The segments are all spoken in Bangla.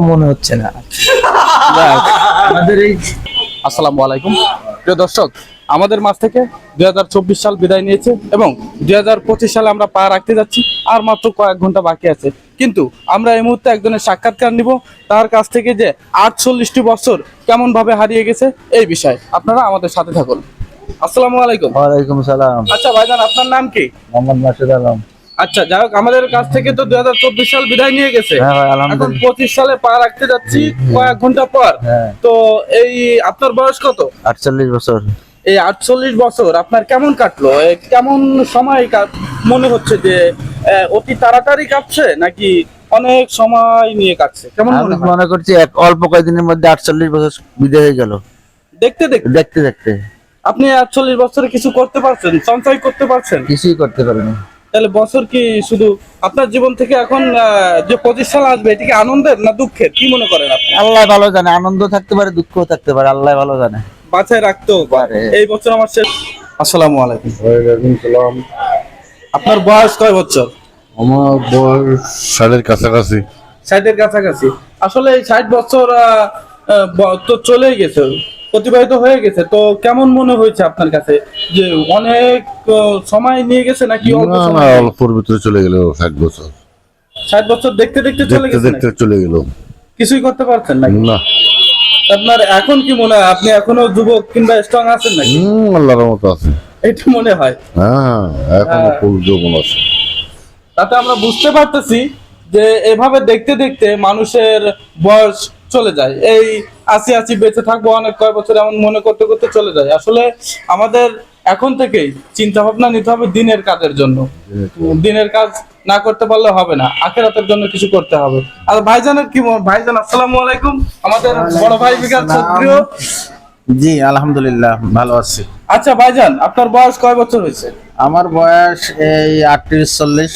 মনে হচ্ছে না। আমাদের এই আসসালামু আলাইকুম প্রিয় দর্শক, আমাদের মাঝ থেকে 2024 সাল বিদায় নিয়েছে এবং 2025 সালে আমরা পা রাখতে যাচ্ছি। আর মাত্র কয়েক ঘন্টা বাকি আছে, কিন্তু আমরা এই মুহূর্তে একজনের সাক্ষাৎকার নিব, তার কাছ থেকে যে 48টি বছর কেমন ভাবে হারিয়ে গেছে এই বিষয়ে। আপনারা আমাদের সাথে থাকুন। আসসালামু আলাইকুম। ওয়ালাইকুম সালাম। আচ্ছা ভাইজান, আপনার নাম কি? মোহাম্মদ মাসুদ আলম। আচ্ছা, যাই হোক, আমাদের কাছ থেকে তো 2024 সাল বিদায় নিয়ে গেছে। হ্যাঁ ভাই, এখন আলহামদুলিল্লাহ। 25 সালে পা রাখতে যাচ্ছি কয়েক ঘন্টা পর। হ্যাঁ। তো এই আপনার বয়স কত? 48 বছর। এই 48 বছর আপনার কেমন কাটলো? কেমন সময় মনে হচ্ছে যে অতি তাড়াতাড়ি কাটছে নাকি অনেক সময় নিয়ে কাটছে? কেমন আমি মনে হয়? মনে করছি অল্প কয়েকদিনের মধ্যে 48 বছর বিদায় হয়ে গেল। দেখতে দেখতে দেখতে দেখতে আপনি 48 বছরে কিছু করতে পারছেন, সঞ্চয় করতে পারছেন? কিছুই করতে পারিনি। তাহলে বছর কি শুধু আপনার জীবন থেকে এখন যে 25 সাল আসবে, এটা কি আনন্দের না দুঃখের, কি মনে করেন আপনি? আল্লাহ ভালো জানে, আনন্দ থাকতে পারে, দুঃখও থাকতে পারে, আল্লাহ ভালো জানে। বাছাই রাখতেও পারে। এই বছর আমার শেষ। আসসালামু আলাইকুম। ওয়ালাইকুম সালাম। আপনার বয়স কয় বছর? আমার বয়স 60-এর কাছাকাছি। 60-এর কাছাকাছি। আসলে এই 60 বছর তো চলেই গেছে, অতিবাহিত হয়ে গেছে। তো কেমন মনে হয়েছে আপনার কাছে যে অনেক সময় নিয়ে গেছে নাকি অল্প না না, সময়? অল্পর ভিতরে চলে গেল 60 বছর। 60 বছর দেখতে দেখতে চলে দেখতে গেছে দেখতে নাকি? চলে গেল। কিছুই করতে পারছেন নাকি? না। আপনার এখন কি মনে হয়, আপনি এখনো যুবক কিংবা স্ট্রং আছেন নাকি? আল্লাহর রহমতে আছে। এটা মনে হয়। হ্যাঁ, এখনো ফুল যৌবন আছে। তাতে আমরা বুঝতে পারতেছি যে এভাবে দেখতে দেখতে মানুষের বয়স চলে যায়। এই আশি বেঁচে থাকবো অনেক কয় বছর, এমন মনে করতে করতে চলে যায়। আসলে আমাদের এখন থেকেই চিন্তা ভাবনা নিতে হবে দিনের কাজের জন্য। দিনের কাজ না করতে পারলে হবে না, আখিরাতের জন্য কিছু করতে হবে। আর ভাইজানের কি ভাইজান, আসসালামু আলাইকুম। আমাদের বড় ভাই বিকাশ প্রিয়। জি আলহামদুলিল্লাহ ভালো আছি। আচ্ছা ভাইজান, আপনার বয়স কয় বছর হয়েছে? আমার বয়স এই 38-40।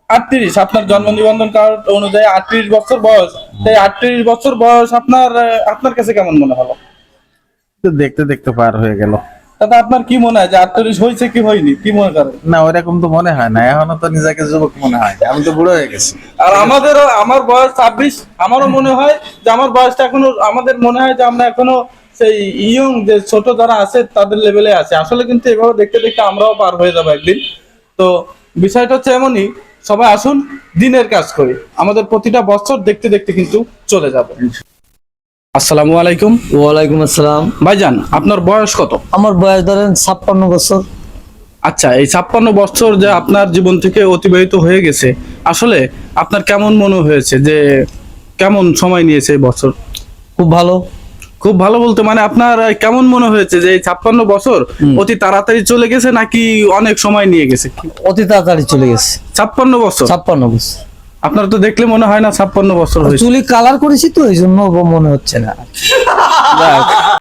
38। আপনার জন্ম নিবন্ধন কার্ড অনুযায়ী 38 বছর বয়স। তাই 38 বছর বয়স আপনার কাছে কেমন মনে হলো? দেখতে দেখতে পার হয়ে গেল। তাতে আপনার কি মনে হয় যে 38 হয়েছে কি হয়নি, কি মনে করেন? না, ওইরকম তো মনে হয় না, এখনো তো নিজেকে যুবক মনে হয়, আমি তো বুড়ো হয়ে গেছি। আর আমার বয়স 26। আমারও মনে হয় যে আমার বয়সটা এখনো, আমাদের মনে হয় যে আমরা এখনো সেই ইয়ং, যে ছোট যারা আছে তাদের লেভেলে আছে। আসলে কিন্তু এভাবে দেখতে দেখতে আমরাও পার হয়ে যাবো একদিন। তো বিষয়টা হচ্ছে এমনই, সবাই আসুন দিনের কাজ করি, আমাদের প্রতিটা বছর দেখতে দেখতে কিন্তু চলে যাবে। আসসালামু আলাইকুম। ওয়ালাইকুম আসসালাম। ভাইজান, আপনার বয়স কত? আমার বয়স ধরেন 56 বছর। আচ্ছা, এই 56 বছর যে আপনার জীবন থেকে অতিবাহিত হয়ে গেছে, আসলে আপনার কেমন মনে হয়েছে, যে কেমন সময় নিয়েছে এই বছর? খুব ভালো। খুব ভালো বলতে মানে আপনার কেমন মনে হয়েছে যে এই 56 বছর অতি তাড়াতাড়ি চলে গেছে নাকি অনেক সময় নিয়ে গেছে? অতি তাড়াতাড়ি চলে গেছে। 56 বছর? 56 বছর। আপনার তো দেখলে মনে হয় না 56 বছর হয়েছে। চুলি কালার করেছি তো এই জন্য মনে হচ্ছে না।